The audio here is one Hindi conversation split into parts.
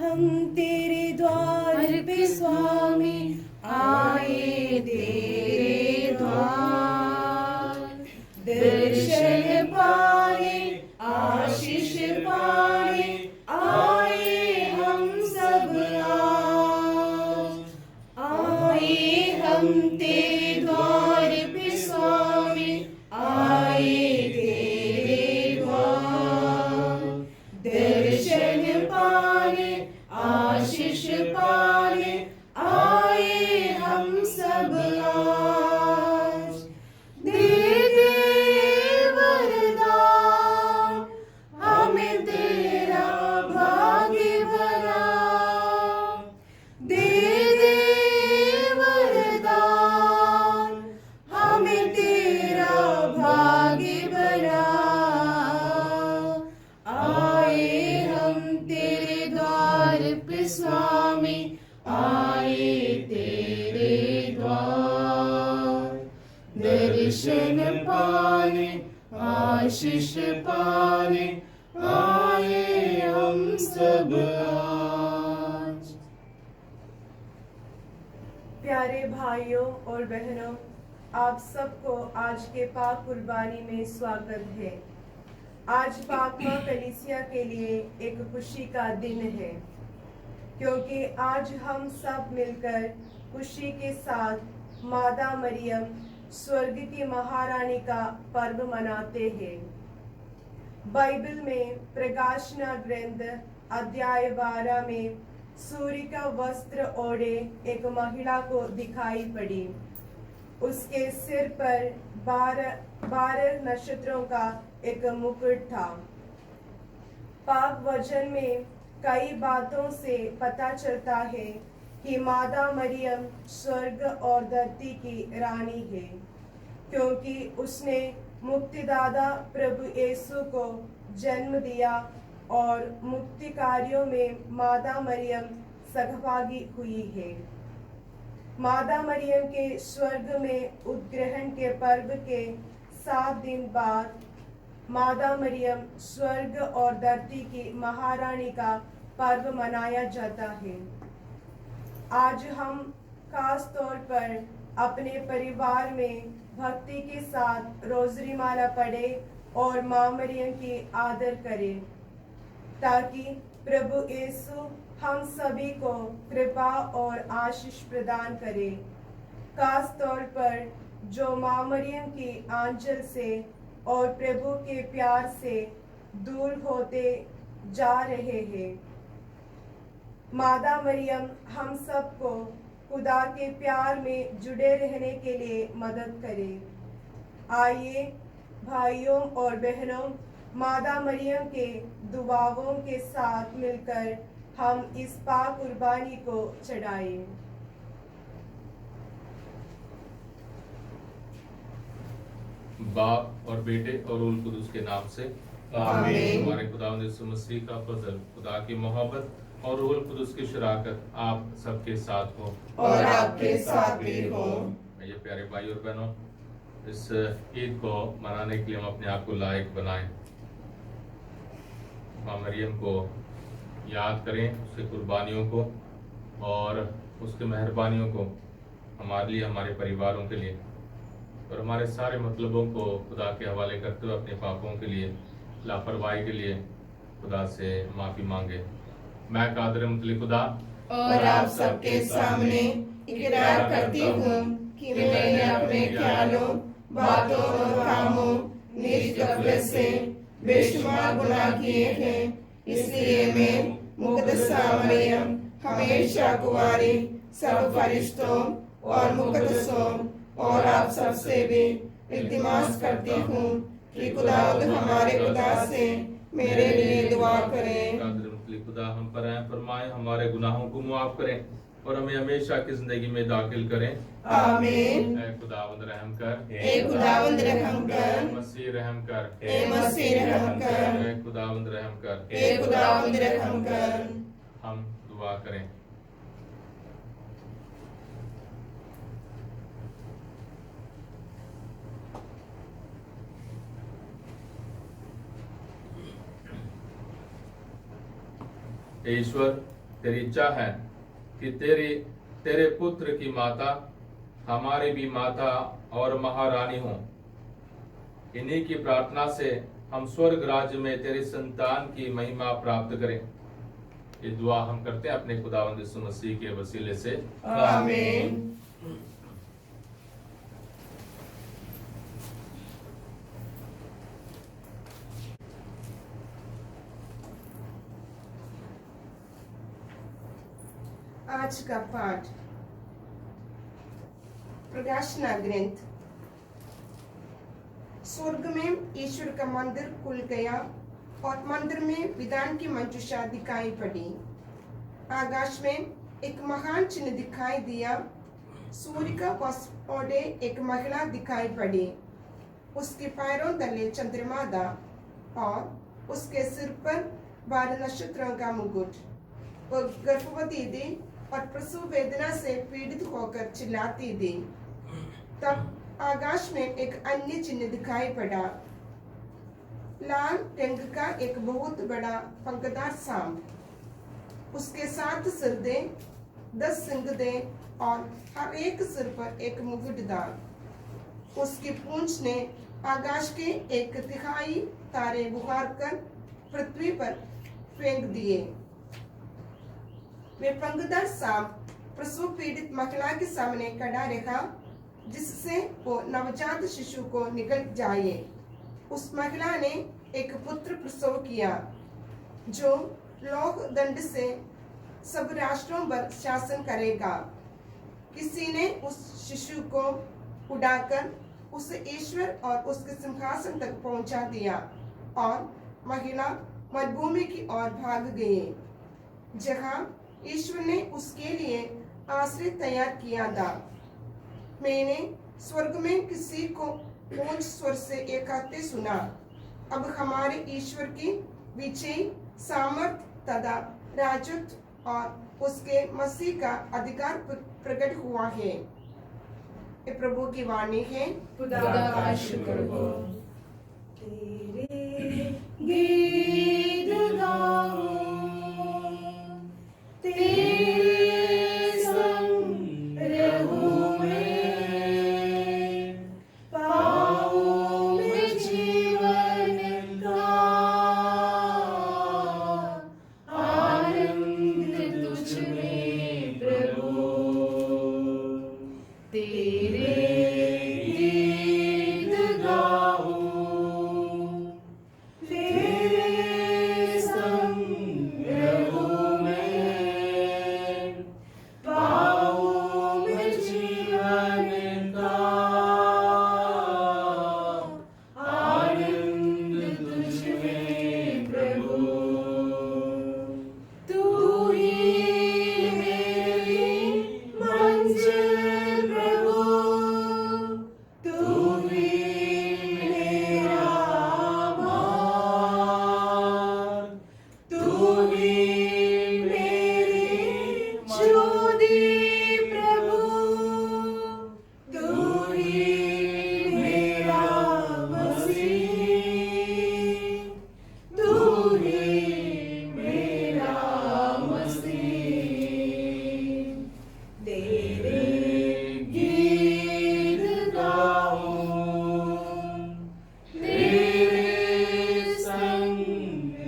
हम तेरे द्वार पे स्वामी आए तेरे द्वार। दर्शन पाने आशीष पाने आए हम सब आज। आए हम तेरे द्वार पे स्वामी आए तेरे द्वार। दर्शन पाने आशीष पाने आए हम सब आज। दे दे वरदान हमें तेरा भाग्य बना। दे दे वरदान हमें तेरा भाग्य बना। आए हम तेरे द्वार पे स्वामी आए तेरे द्वार। दर्शन पाने आशीष पाने आए हम सब आज। प्यारे भाइयों और बहनों, आप सबको आज के पाक कुर्बानी में स्वागत है। आज पाक मां कलीसिया के लिए एक खुशी का दिन है, क्योंकि आज हम सब मिलकर खुशी के साथ मादा मरियम स्वर्ग की महारानी का पर्व मनाते हैं। बाइबल में प्रकाशना ग्रंथ अध्याय 12 में सूर्य का वस्त्र ओढ़े एक महिला को दिखाई पड़ी। उसके सिर पर 12 नक्षत्रों का एक मुकुट था। पाक वचन में कई बातों से पता चलता है कि मादा मरियम स्वर्ग और धरती की रानी है, क्योंकि उसने मुक्तिदाता प्रभु यीशु को जन्म दिया और मुक्ति कार्यों में मादा मरियम सहभागी हुई है। मादा मरियम के स्वर्ग में उद्ग्रहण के पर्व के 7 दिन बाद मादा मरियम स्वर्ग और धरती की महारानी का पर्व मनाया जाता है। आज हम खास तौर पर अपने परिवार में भक्ति के साथ रोजरी माला पढ़े और मां मरियम की आदर करें, ताकि प्रभु यीशु हम सभी को कृपा और आशीष प्रदान करे। खास तौर पर जो मां मरियम की आंचल से और प्रभु के प्यार से दूर होते जा रहे हैं। मादा मरियम हम सबको खुदा के प्यार में जुड़े रहने के लिए मदद करे। आइए भाइयों और बहनों, मादा मरियम के दुआओं के साथ मिलकर हम इस पाक कुर्बानी को चढ़ाएं। बाप और बेटे और रूह कुदूस के नाम से आमीन। हमारे खुदावंद यीशु मसीह का फजल, खुदा की मोहब्बत और रूह कुदूस की शराकत आप सबके साथ हो और आपके साथ भी हो। ये प्यारे भाई और बहनों, इस ईद को मनाने के लिए हम अपने आप को लायक बनाएं। मां मरियम को याद करें, उसके कुर्बानियों को और उसके मेहरबानियों को हमारे लिए, हमारे परिवारों के लिए और हमारे सारे मतलबों को खुदा के हवाले करते हुए अपने पापों के लिए, लापरवाही के लिए खुदा से माफ़ी मांगे। मैं कादर मुतली खुदा और आप सबके सामने इकरार करती हूँ कि मैंने अपने ख्यालों, बातों और कामों निज गफलत से बेशुमार गुनाह किए हैं। इसलिए मैं मुकद्दसा मरियम हमेशा कुंवारी सब फरिश्तों और मुकद्दसों और आप सबसे भी इल्तिमास करती हूँ कि खुदावंद हमारे खुदा से मेरे लिए दुआ करें। कादर मुतली खुदा हम पर रहम फरमाए, हमारे गुनाहों को मुआफ करें और हमें हमेशा की जिंदगी में दाखिल करें। आमीन। ऐ खुदावंद रहम कर, ए खुदावंद रहम कर, मसीह रहम कर, ए मसीह रहम कर, ऐ खुदावंद रहम कर। ए खुदावंद रहम कर। हम दुआ करें। ईश्वर, तेरी इच्छा है कि तेरे पुत्र की माता हमारी भी माता और महारानी हो। इन्हीं की प्रार्थना से हम स्वर्ग राज्य में तेरी संतान की महिमा प्राप्त करें। ये दुआ हम करते हैं अपने खुदावंद यीशु मसीह के वसीले से, आमीन। आज का पाठ प्रकाशना ग्रंथ। स्वर्ग में ईश्वर का मंदिर खुल गया और मंदिर में विधान की मंजूषा दिखाई पड़ी। आकाश में एक महान चिन्ह दिखाई दिया। सूर्य का वस्त्र ओढ़े एक महिला दिखाई पड़ी। उसके पैरों तले चंद्रमा था और उसके सिर पर 12 नक्षत्रों का मुकुट। वो गर्भवती थी और प्रसव वेदना से पीड़ित होकर चिल्लाती थी। तब आकाश में एक अन्य चिन्ह दिखाई पड़ा। लाल रंग का एक बहुत बड़ा पंखदार सांप। उसके 7 सिर थे, 10 सिंग थे और हर एक सिर पर एक मुकुट था। उसकी पूंछ ने आकाश के 1/3 तारे बुखार कर पृथ्वी पर फेंक दिए। वे पंखदार सांप प्रसव पीड़ित महिला के सामने खड़ा रहा, जिससे वो नवजात शिशु को निगल जाए। उस महिला ने एक पुत्र प्रसव किया, जो लोक दंड से सब राष्ट्रों पर शासन करेगा। किसी ने उस शिशु को उड़ाकर उसे ईश्वर और उसके सिंहासन तक पहुंचा दिया और महिला मरुभूमि की ओर भाग गई, जहां ईश्वर ने उसके लिए आश्रय तैयार किया था। मैंने स्वर्ग में किसी को ऊंच स्वर से ये कहते सुना, अब हमारे ईश्वर की विजय, सामर्थ तथा राजत्व और उसके मसीह का अधिकार प्रकट हुआ है। ये प्रभु की वाणी है। खुदा का शुक्र हो। तेरे गीत गाऊं, तेरे संग रहूं मैं, पाऊं मैं जीवन का आनंद तुझ में प्रभु। तेरे गीत गाऊं, तेरे संग रहूं मैं, पाऊं मैं जीवन का आनंद तुझ में प्रभु। तू ही मेरी मंजिल प्रभु, तू ही मेरा मार्ग, तू ही मेरी ज्योति प्रभु, तू ही मेरा मसीह, तू ही मेरा मसीह। तेरे गीत गाऊं, तेरे संग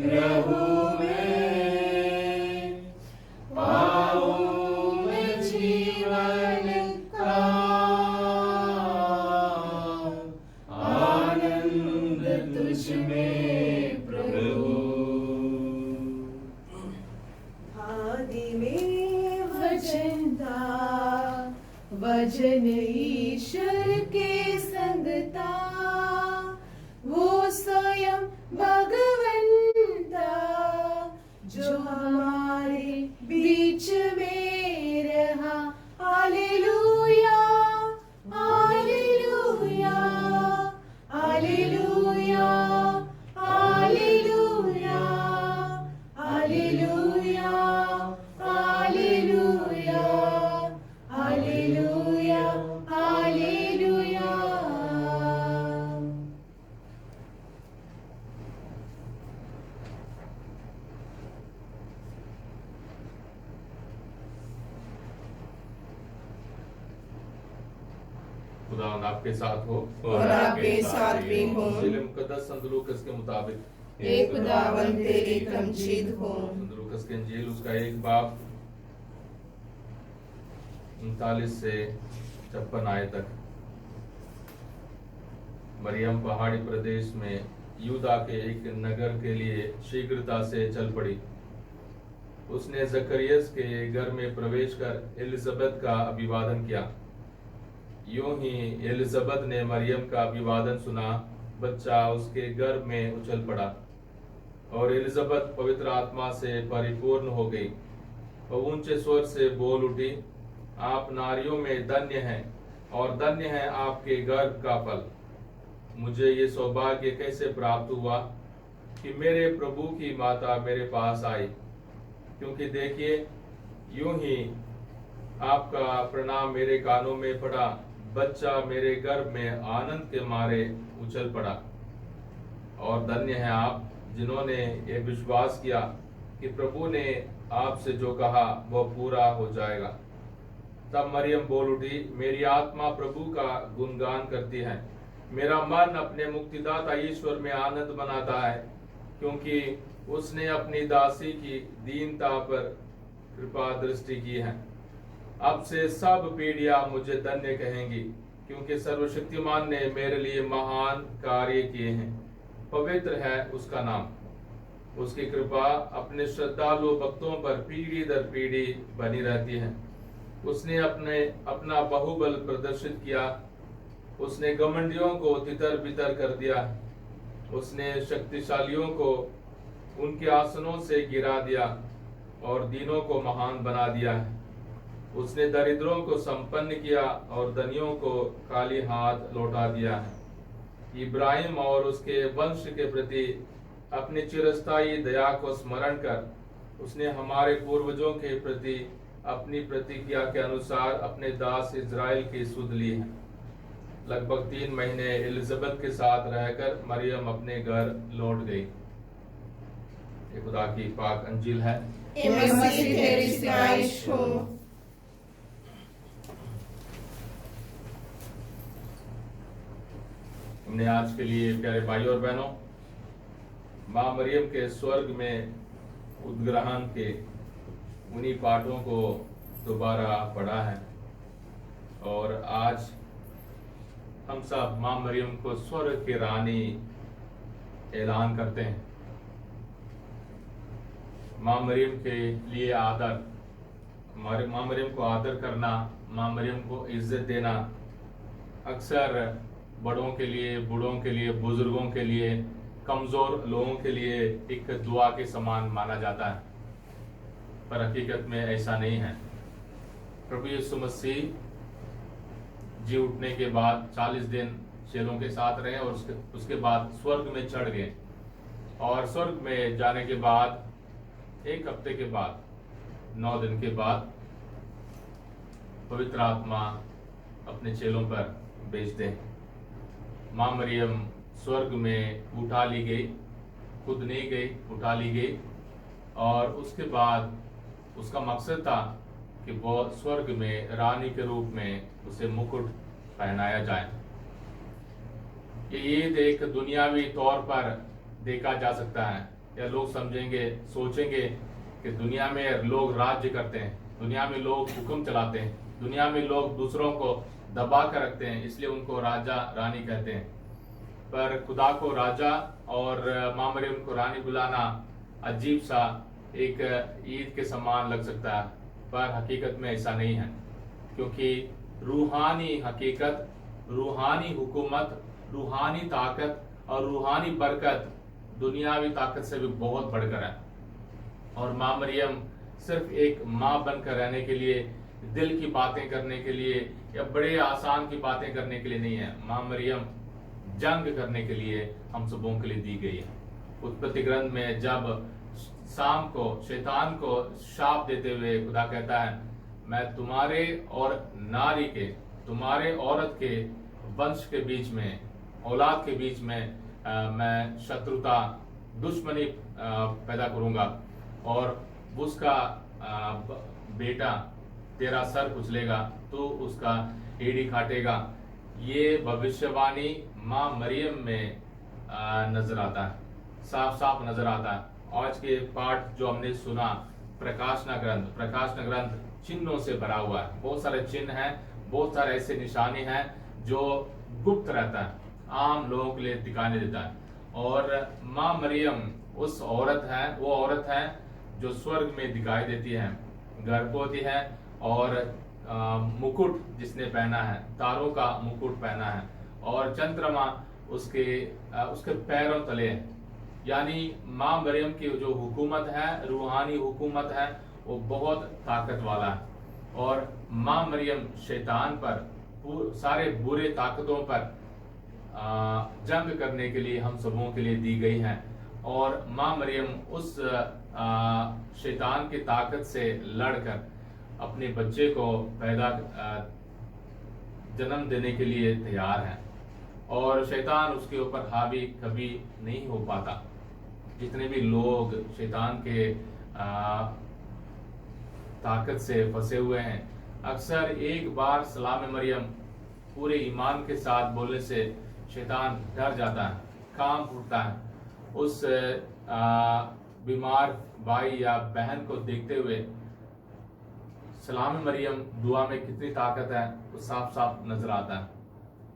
रहूं मैं, पाऊं मैं जीवन का आनंद तुझ में प्रभु। आदि में वचन था, वचन ईश्वर के संग था, वो स्वयं भगवन था, जो हमारे बीच में रहा। Hallelujah, hallelujah, hallelujah, hallelujah, hallelujah, hallelujah, hallelujah, hallelujah. खुदावंद आपके साथ हो और आपके साथ भी हो। इंजील मुकद्दस संत लूकस के मुताबिक हे खुदावंद तेरी तमजीद हो। संत लूकस के इंजील उसका 1 बाब 39 से 56 आयत तक। मरियम पहाड़ी प्रदेश में यूदा के एक नगर के लिए शीघ्रता से चल पड़ी। उसने जकरियस के घर में प्रवेश कर एलिजाबेथ का अभिवादन किया। यूं ही एलिजाबेथ ने मरियम का अभिवादन सुना, बच्चा उसके गर्भ में उछल पड़ा और एलिजाबेथ पवित्र आत्मा से परिपूर्ण हो गई। वह ऊंचे स्वर से बोल उठी, आप नारियों में धन्य हैं और धन्य है आपके गर्भ का फल। मुझे ये सौभाग्य कैसे प्राप्त हुआ कि मेरे प्रभु की माता मेरे पास आई, क्योंकि देखिए यूं ही आपका प्रणाम मेरे कानों में पड़ा, बच्चा मेरे गर्भ में आनंद के मारे उछल पड़ा। और धन्य है आप जिन्होंने ये विश्वास किया कि प्रभु ने आपसे जो कहा वह पूरा हो जाएगा। तब मरियम बोल उठी, मेरी आत्मा प्रभु का गुणगान करती है, मेरा मन अपने मुक्तिदाता ईश्वर में आनंद मनाता है, क्योंकि उसने अपनी दासी की दीनता पर कृपा दृष्टि की है। अब से सब पीढ़ियां मुझे धन्य कहेंगी, क्योंकि सर्वशक्तिमान ने मेरे लिए महान कार्य किए हैं। पवित्र है उसका नाम, उसकी कृपा अपने श्रद्धालु भक्तों पर पीढ़ी दर पीढ़ी बनी रहती है। उसने अपना बाहुबल प्रदर्शित किया, उसने घमंडियों को तितर बितर कर दिया, उसने शक्तिशालियों को उनके आसनों से गिरा दिया और दीनों को महान बना दिया है। उसने दरिद्रों को संपन्न किया और धनियों को खाली हाथ लौटा दिया है। इब्राहिम और उसके वंश के प्रति अपनी चिरस्थायी दया को स्मरण कर उसने हमारे पूर्वजों के प्रति अपनी प्रतिज्ञा के अनुसार अपने दास इज़राइल की सुध ली है। लगभग 3 महीने एलिजाबेथ के साथ रहकर मरियम अपने घर लौट गई। ये खुदा की पाक अंजील है। मसीह तेरी सिफारिश हो। हमने आज के लिए प्यारे भाई और बहनों माँ मरियम के स्वर्ग में उद्ग्रहण के उन्हीं पाठों को दोबारा पढ़ा है और आज हम सब माँ मरियम को स्वर्ग की रानी ऐलान करते हैं। माँ मरियम के लिए आदर, माँ मरियम को आदर करना, माँ मरियम को इज्जत देना अक्सर बड़ों के लिए, बूढ़ों के लिए, बुजुर्गों के लिए, कमजोर लोगों के लिए एक दुआ के समान माना जाता है, पर हकीकत में ऐसा नहीं है। प्रभु यीशु मसीह जी उठने के बाद 40 दिन चेलों के साथ रहे और उसके बाद स्वर्ग में चढ़ गए और स्वर्ग में जाने के बाद 1 हफ्ते के बाद 9 दिन के बाद पवित्र आत्मा अपने चेलों पर भेज दें। माँ मरियम स्वर्ग में उठा ली गई, खुद नहीं गई, उठा ली गई और उसके बाद उसका मकसद था कि वो स्वर्ग में रानी के रूप में उसे मुकुट पहनाया जाए। ये ईद एक दुनियावी तौर पर देखा जा सकता है, या लोग समझेंगे, सोचेंगे कि दुनिया में लोग राज्य करते हैं, दुनिया में लोग हुक्म चलाते हैं, दुनिया में लोग दूसरों को दबा कर रखते हैं, इसलिए उनको राजा रानी कहते हैं। पर खुदा को राजा और माँ मरियम को रानी बुलाना अजीब सा एक ईद के समान लग सकता है, पर हकीकत में ऐसा नहीं है, क्योंकि रूहानी हकीकत, रूहानी हुकूमत, रूहानी ताकत और रूहानी बरकत दुनियावी ताकत से भी बहुत बढ़कर है। और माँ मरियम सिर्फ एक माँ बनकर रहने के लिए, दिल की बातें करने के लिए या बड़े आसान की बातें करने के लिए नहीं है। माँ मरियम जंग करने के लिए हम सबों के लिए दी गई है। उत्पत्ति ग्रंथ में जब शाम को शैतान को शाप देते हुए खुदा कहता है, मैं तुम्हारे और नारी के, तुम्हारे औरत के वंश के बीच में, औलाद के बीच में मैं शत्रुता, दुश्मनी पैदा करूंगा और उसका बेटा तेरा सर कुचलेगा, तो उसका एड़ी काटेगा। ये भविष्यवाणी माँ मरियम में नजर आता है, साफ साफ नजर आता है। आज के पाठ जो हमने सुना, प्रकाशना ग्रंथ चिन्हों से भरा हुआ है। बहुत सारे चिन्ह हैं, बहुत सारे ऐसे निशाने हैं जो गुप्त रहता है, आम लोगों के लिए दिखाई नहीं देता है। और माँ मरियम उस औरत है, वो औरत है जो स्वर्ग में दिखाई देती है, गर्भवती है और मुकुट जिसने पहना है, तारों का मुकुट पहना है और चंद्रमा उसके पैरों तले है। यानी माँ मरियम की जो हुकूमत है, रूहानी हुकूमत है, वो बहुत ताकत वाला है। और माँ मरियम शैतान पर, सारे बुरे ताकतों पर जंग करने के लिए हम सबों के लिए दी गई है। और माँ मरियम उस शैतान की ताकत से लड़कर अपने बच्चे को जन्म देने के लिए तैयार है और शैतान उसके ऊपर हावी कभी नहीं हो पाता। जितने भी लोग शैतान के ताकत से फंसे हुए हैं, अक्सर एक बार सलाम मरियम पूरे ईमान के साथ बोलने से शैतान डर जाता है, काम फूटता है। उस बीमार भाई या बहन को देखते हुए सलाम मरियम दुआ में कितनी ताकत है वो साफ साफ नजर आता है।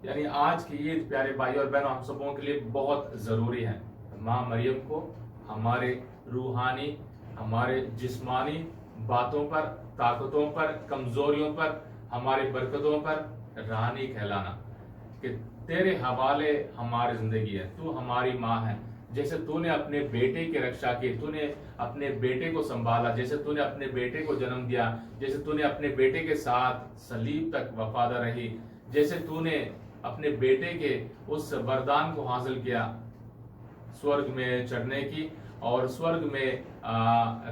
यानी आज की ईद प्यारे भाई और बहनों हम सबों के लिए बहुत जरूरी है। माँ मरियम को हमारे रूहानी, हमारे जिस्मानी बातों पर, ताकतों पर, कमजोरियों पर, हमारी बरकतों पर रानी कहलाना कि तेरे हवाले हमारी जिंदगी है, तू हमारी माँ है। जैसे तूने अपने बेटे की रक्षा की, तूने अपने बेटे को संभाला, जैसे तूने अपने बेटे को जन्म दिया, जैसे तूने अपने बेटे के साथ सलीब तक वफादार रही, जैसे तूने अपने बेटे के उस वरदान को हासिल किया स्वर्ग में चढ़ने की और स्वर्ग में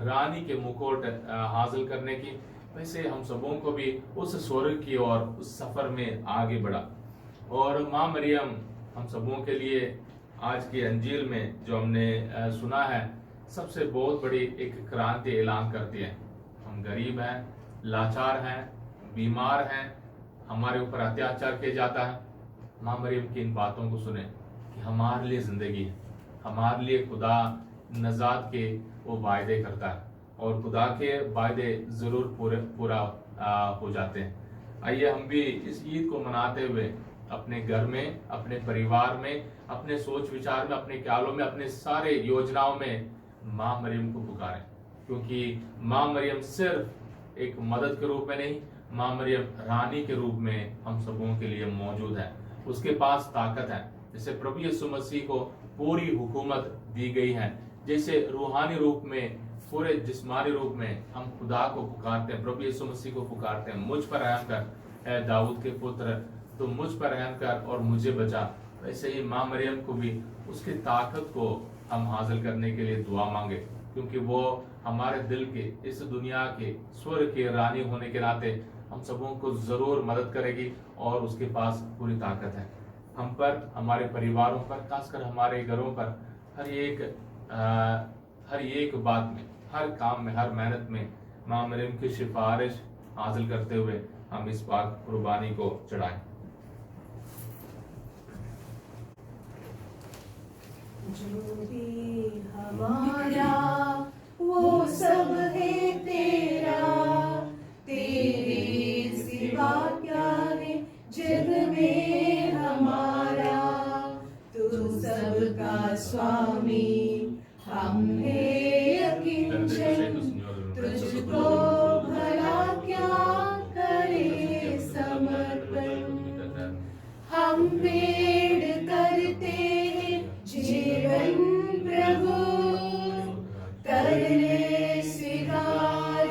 रानी के मुकुट हासिल करने की, वैसे हम सबों को भी उस स्वर्ग की ओर उस सफर में आगे बढ़ा। और माँ मरियम हम सबों के लिए आज की अंजील में जो हमने सुना है, सबसे बहुत बड़ी एक क्रांति ऐलान करती है। हम गरीब हैं, लाचार हैं, बीमार हैं, हमारे ऊपर अत्याचार किया जाता है। माँ मरियम की इन बातों को सुने कि हमारे लिए जिंदगी है, हमारे लिए खुदा नजात के वो वायदे करता है और खुदा के वायदे जरूर पूरा हो जाते हैं। आइए हम भी इस ईद को मनाते हुए अपने घर में, अपने परिवार में, अपने सोच विचार में, अपने ख्यालों में, अपने सारे योजनाओं में माँ मरियम को पुकारें, क्योंकि माँ मरियम सिर्फ एक मदद के रूप में नहीं, माँ मरियम रानी के रूप में हम सबों के लिए मौजूद है। उसके पास ताकत है। जैसे प्रभु यीशु मसीह को पूरी हुकूमत दी गई है, जैसे रूहानी रूप में, पूरे जिस्मानी रूप में हम खुदा को पुकारते हैं, प्रभु यीशु मसीह को पुकारते हैं, मुझ पर रहम कर ऐ दाऊद के पुत्र, तो मुझ पर रहम कर और मुझे बचा। वैसे ही माँ मरियम को भी उसकी ताकत को हम हासिल करने के लिए दुआ मांगे, क्योंकि वो हमारे दिल के, इस दुनिया के, स्वर्ग के रानी होने के नाते हम सबों को जरूर मदद करेगी और उसके पास पूरी ताकत है। हम पर, हमारे परिवारों पर, खासकर हमारे घरों पर हर एक बात में, हर काम में, हर मेहनत में माँ मरियम की सिफारिश हासिल करते हुए हम इस पाक कुर्बानी को चढ़ाएं। जो भी हमारा वो सब है तेरा, तेरे सिवा क्या है जग में हमारा। तू सबका स्वामी, हम है अकिंचन, तुझको भला क्या करे समर्पण। हम पेड़ करते हैं जीवन प्रभु, कर ले स्वीकार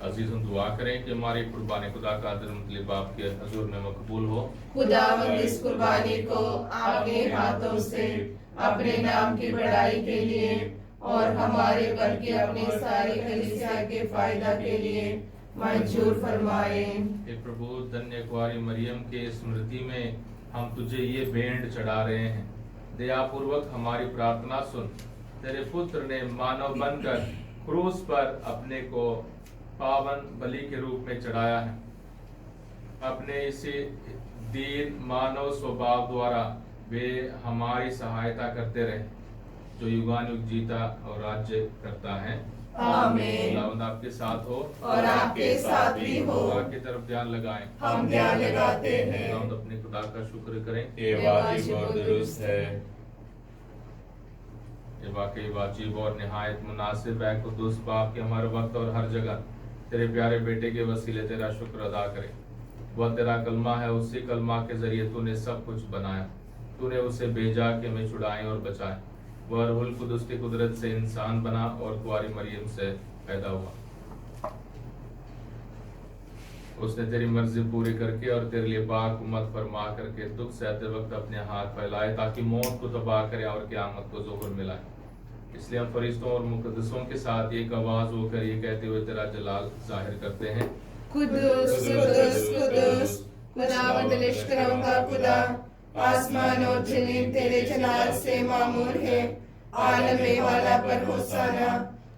अजीज हम दुआ करें कि हमारी कुर्बानी खुदा का दिल मतलब आपके हजूर में मकबूल हो। खुदावंद इस कुर्बानी को आपके हाथों से अपने नाम की बड़ाई के लिए और हमारे बल्कि अपनी सारी कलीसिया के फायदा के लिए मंजूर फरमाए। हे प्रभु, धन्य कुंवारी मरियम के स्मृति में हम तुझे ये भेंट चढ़ा रहे हैं। दया पूर्वक हमारी प्रार्थना सुन। तेरे पुत्र ने मानव बनकर क्रूस पर अपने को पावन बलि के रूप में चढ़ाया है। अपने इसी दीन मानव स्वभाव द्वारा वे हमारी सहायता करते रहे, जो युगानुयुग जीता और राज्य करता है। आमीन। खुदावंद आपके साथ हो और आपके साथ भी हो। खुदा की तरफ ध्यान लगाएं। हम ध्यान लगाते हैं। खुदावंद अपने खुदा का शुक्र करें। ये वाजिब और दुरुस्त है। ये वाकई वाजिब और निहायत मुनासिब है कुद्दूस बाप के हमारे वक्त और हर जगह तेरे प्यारे बेटे के वसीले तेरा शुक्र अदा करें। वह तेरा कलमा है, उसी कलमा के जरिए तूने सब कुछ बनाया। तूने उसे भेजा कि हमें छुड़ाएं और बचाएं। वह रूहुल कुद्दूस की कुदरत से इंसान बना और कुंवारी मरियम से पैदा हुआ। उसने तेरी मर्जी पूरी करके और तेरे लिए पाक उम्मत फरमा करके दुख सहते वक्त अपने हाथ फैलाए, ताकि मौत को तबाह करे और क़यामत को ज़ोहर मिलाए। इसलिए हम फरिश्तों और मुक़द्दसों के साथ एक आवाज होकर ये कहते हुए तेरा जलाल जाहिर करते हैं। कुद्दूस कुद्दूस कुद्दूस खुदावंद लश्करों का खुदा, आसमान और जमीन तेरे जलाल से मामूर है। आलम वाला पर होसाना,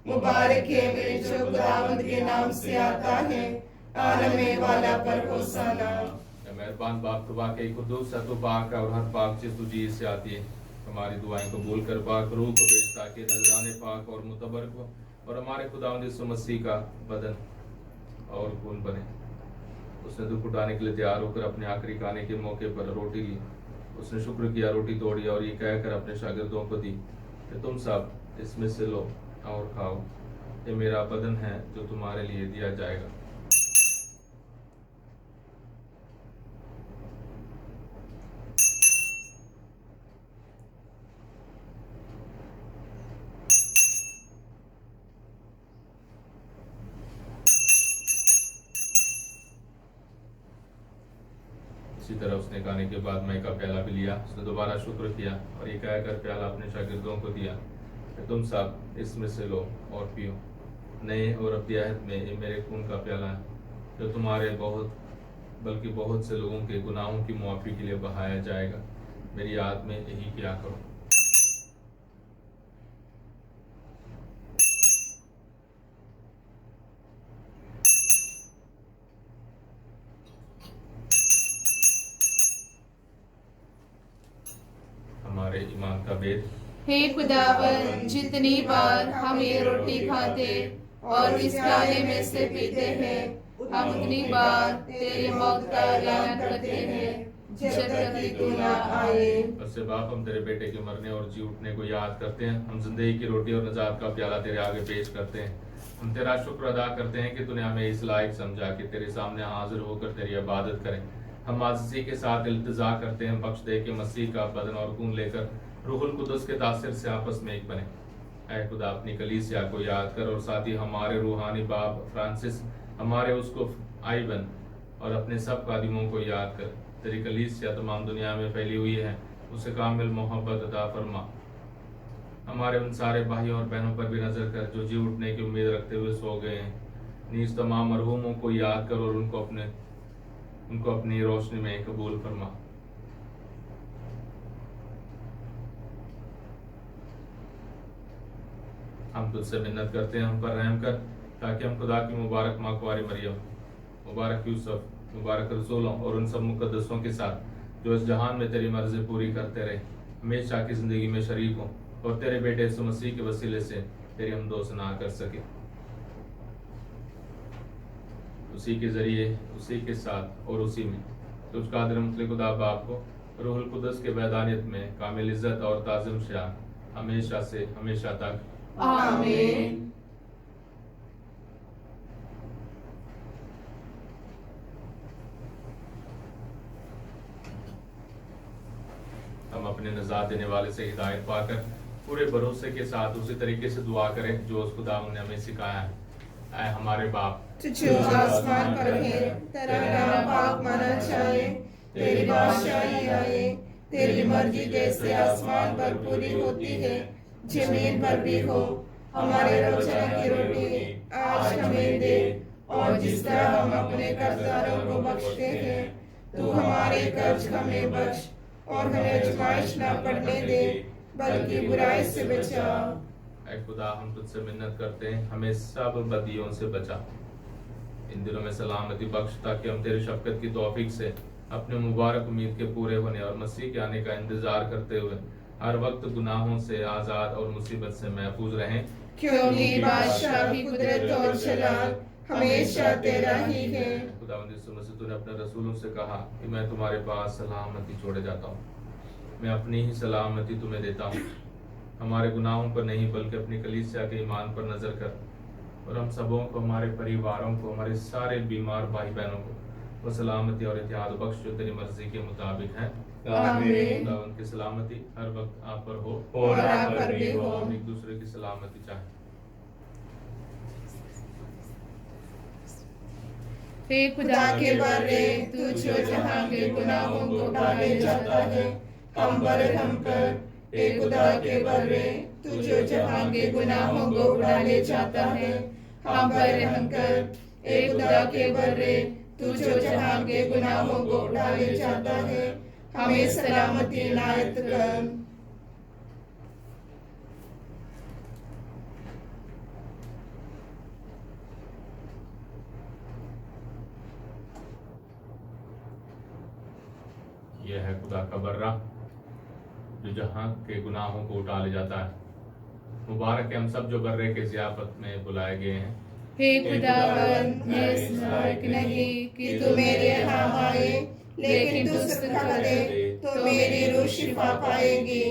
मुबारक है वे जो खुदावंद के नाम से आता है। आलम वाला पर होसाना। मेहरबान बाप, तो वाकई कुद्दूस है, तो पाक है और हर पाक चीज तुझी से आती है। हमारी दुआएं कबूल कर पाक रूह को भेज, ताकि नजराने पाक और मुतबरक हो और हमारे खुदावंद यीशु मसीह का बदन और खून बने। उसने दुख उठाने के लिए तैयार होकर अपने आखिरी खाने के मौके पर रोटी ली। उसने शुक्र किया, रोटी तोड़ी और ये कहकर अपने शागिर्दों को दी कि तुम सब इसमें से लो और खाओ। ये मेरा बदन है जो तुम्हारे लिए दिया जाएगा। इसी तरह उसने खाने के बाद मई का प्याला भी लिया। उसने दोबारा शुक्र किया और ये कहकर प्याला अपने शागिर्दों को दिया कि तुम सब इसमें से लो और पियो। नए और अब्दी अहद में ये मेरे खून का प्याला है, जो तुम्हारे बल्कि बहुत से लोगों के गुनाहों की मुआफ़ी के लिए बहाया जाएगा। मेरी याद में यही किया करो। हमारे ईमान का भेद। हे खुदावन, जितनी बार हम ये रोटी खाते और इस प्याले में से पीते हैं, हम उतनी बार तेरे मौत का ऐलान करते हैं जब तक कि तू ना आए। उससे बाप, हम तेरे बेटे के मरने और जी उठने को याद करते हैं। हम जिंदगी की रोटी और नजात का प्याला तेरे आगे पेश करते हैं। हम तेरा शुक्र अदा करते हैं कि तूने हमें इस लायक समझा कि तेरे सामने हाजिर होकर तेरी इबादत करें। हम आजिज़ी के साथ इल्तिजा करते हैं, बख्श दे कि मसीह का बदन और खून लेकर रूहुल कुद्दूस के तासीर से आपस में एक बने। ऐ खुदा, अपनी कलीसिया को याद कर और साथ ही हमारे रूहानी बाप फ्रांसिस, हमारे उसको आइवन और अपने सब खादिमों को याद कर। तेरी कलीसिया तमाम दुनिया में फैली हुई है, उसे कामिल मोहब्बत अता फरमा। हमारे उन सारे भाइयों और बहनों पर भी नजर कर जो जी उठने की उम्मीद रखते हुए सो गए हैं। नीज तमाम मरहूमों को याद कर और उनको अपनी रोशनी में कबूल फरमा। हम तुझसे मिन्नत करते हैं, हम पर रहम कर, ताकि हम खुदा की मुबारक माँ कुंवारी मरियम, मुबारक यूसुफ, मुबारक रसूलों और उन सब मुकद्दसों के साथ जो इस जहान में तेरी मर्जी पूरी करते रहे, हमेशा की जिंदगी में शरीक हों और तेरे बेटे यीशु मसीह के वसीले से तेरी हमदो सना कर सके। उसी के जरिए, उसी के साथ और उसी में तुझ कादिर मुतलक खुदा बाप को रूहुल कुद्दूस के वैदानियत में कामिल इज्जत और ताज़िम शान हमेशा से हमेशा तक। आमीन। हम अपने नजात देने वाले से हिदायत पाकर पूरे भरोसे के साथ उसी तरीके से दुआ करें जो उस खुदा ने हमें सिखाया है। ऐ हमारे बाप तुझे आसमान पर है, तेरा नाम पाक माना जाए, तेरी बादशाही आए, तेरी मर्जी जैसे आसमान पर पूरी होती है जमीन पर भी हो। हमारे रोजाना की रोटी आज हमें दे, और जिस तरह हम अपने कर्जदारों को बख्शते हैं, तू हमारे कर्ज हमें बख्श, और हमें आजमाइश न पड़ने दे, बल्कि बुराई से बचा। ऐ खुदा, हम तुझसे मिन्नत करते हैं, हमें सब बदियों से बचा। इन दिनों में सलामती बख्श, ताकि हम तेरी शफकत की तौफीक से अपने मुबारक उम्मीद के पूरे होने और मसीह के आने का इंतजार करते हुए हर वक्त गुनाहों से आजाद और मुसीबत से महफूज रहें, क्योंकि बादशाही, कुदरत और जलाल हमेशा तेरा ही है। खुदावंद यीशु मसीह, तूने अपने रसूलों से कहा कि मैं तुम्हारे पास सलामती छोड़े जाता हूँ, मैं अपनी ही सलामती तुम्हें देता हूँ। हमारे गुनाहों पर नहीं, बल्कि अपनी कलीसिया के ईमान पर नजर कर, और हम सबों को, हमारे परिवारों को, हमारे सारे बीमार भाई बहनों को वो सलामती और इत्याद बख्श जो तेरी मर्जी के मुताबिक है। आमीन। खुदावंद की सलामती हर वक्त आप पर हो, और आप पर भी हो। हम एक दूसरे की सलामती चाहें। हे खुदा के बर्रे, तू जो जहां के गुनाहों को डाले जाता है, हम पर रहम कर। हे खुदा के बर्रे, तू जो जहां के गुनाहों को डाले जाता है, हम पर रहम कर। हे खुदा के बर्रे, तू जो जहां के गुनाहों को डाले जाता है, हमें सलामती इनायत कर। यह है खुदा का बर्रा जो जहां के गुनाहों को उठा ले जाता है। मुबारक है हम सब जो बर्रे के ज़ियाफत में बुलाए गए हैं। हे खुदावंद, मैं इस लायक नहीं कि तू मेरे यहाँ आए, लेकिन तू सिर्फ कह दे तो मेरी रूह शिफा पाएगी।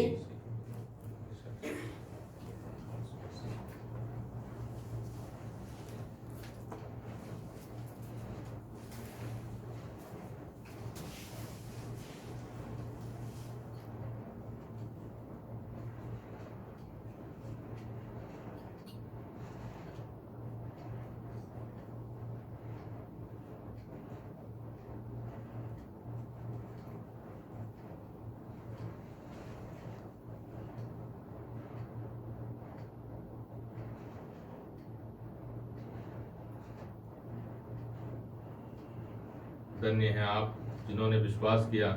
धन्य हैं आप जिन्होंने विश्वास किया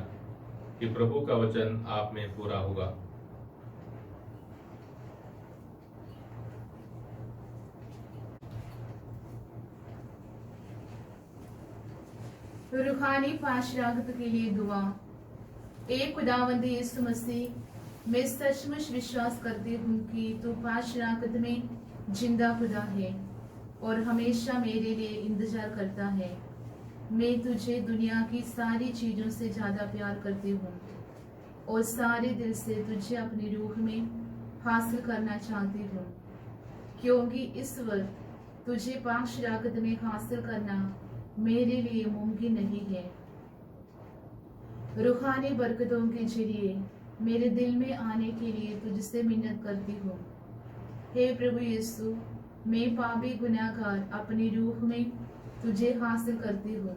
कि प्रभु का वचन आप में पूरा होगा। रूहानी पाशरागत के लिए दुआ। एक खुदावंद यीशु मसीह, मैं सचमुच विश्वास करती हूँ कि तू पाशरागत में जिंदा खुदा है और हमेशा मेरे लिए इंतजार करता है। मैं तुझे दुनिया की सारी चीजों से ज्यादा प्यार करती हूँ और सारे दिल से तुझे अपनी रूह में हासिल करना चाहती हूँ, क्योंकि इस वक्त तुझे पाक शराकत में हासिल करना मेरे लिए मुमकिन नहीं है। रूहानी बरकतों के जरिए मेरे दिल में आने के लिए तुझसे मिन्नत करती हूँ। हे प्रभु यीशु, मैं पापी गुनाहगार अपनी रूह में तुझे हासिल करती हूँ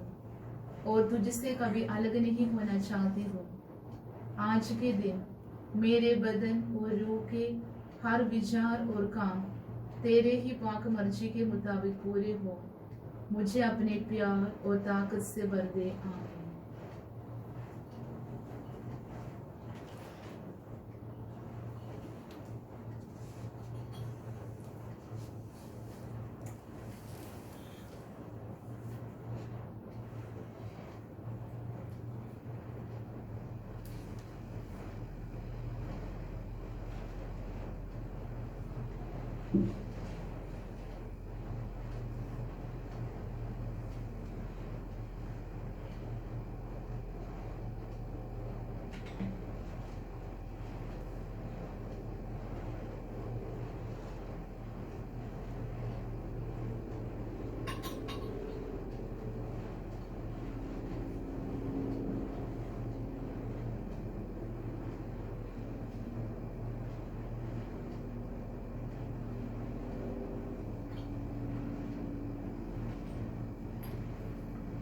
और तुझसे कभी अलग नहीं होना चाहती हूँ। आज के दिन मेरे बदन और रूह के हर विचार और काम तेरे ही पाक मर्जी के मुताबिक पूरे हो। मुझे अपने प्यार और ताकत से भर दे। आमीन।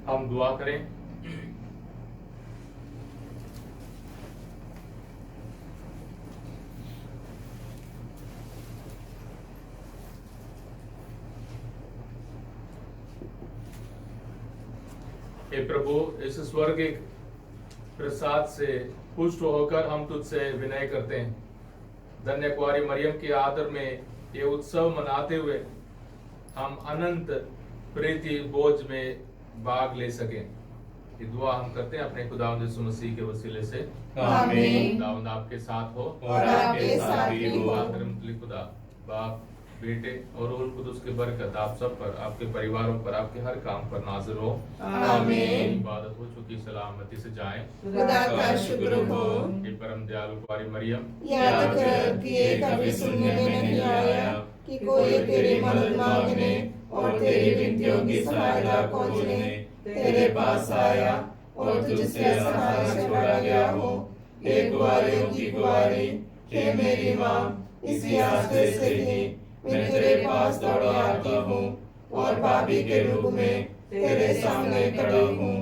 हम दुआ करें। हे प्रभु, इस स्वर्गिक प्रसाद से पुष्ट होकर हम तुझसे विनय करते हैं। धन्य कुंवारी मरियम के आदर में ये उत्सव मनाते हुए हम अनंत प्रीति बोझ में भाग ले सकें। ये दुआ हम करते हैं अपने खुदावंद यीशु मसीह के वसीले से। आमीन। खुदावंद आपके साथ हो और आपके साथ भी हो। खुदा बाप, बेटे और रूह कुदुस की बरकत आप सब पर, आपके परिवारों पर, आपके हर काम पर नाज़िर हो। आमीन। इबादत हो चुकी सलामती से जाएं। खुदा का शुक्र हो। हे परम दयालु कुंवारी मरियम, याद कर कि ये कभी सुनने में नहीं आया कि कोई तेरी मदद मांगने और तेरी विनतियों की सहायता खोजने तेरे पास आया और तुझसे असहाय छोड़ा गया हो। हे कुंवारियों की कुंवारी, हे मेरी माँ, इसी आशय से ही मैं तेरे पास दौड़ आता हूँ और पापी के रूप में तेरे सामने खड़ी हूँ।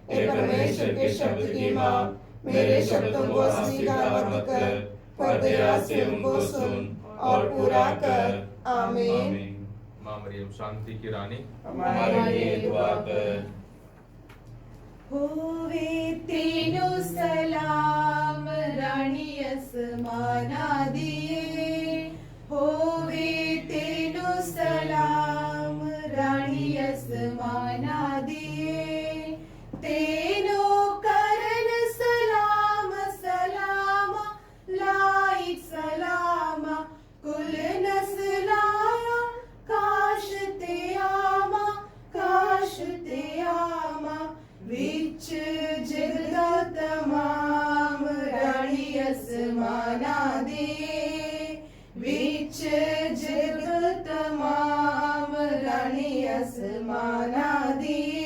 हे परमेश्वर के शब्द की माँ, मेरे शब्दों को अस्वीकार मत कर, पर दया से उनको सुन और पूरा कर। आमीन। माँ मरियम शांति की रानी, हमारे लिए दुआ कर। होवे तेनु सलाम रानी असमाना दिए, होवे तेनु सलाम रानी असमाना दिए, तेनु करन सलाम सलाम लाइक सलाम कुल नस्लाया काश ते आमा विच जगदा तमाम रानी असमाना दे, विच जगदा तमाम रानी असमाना दे।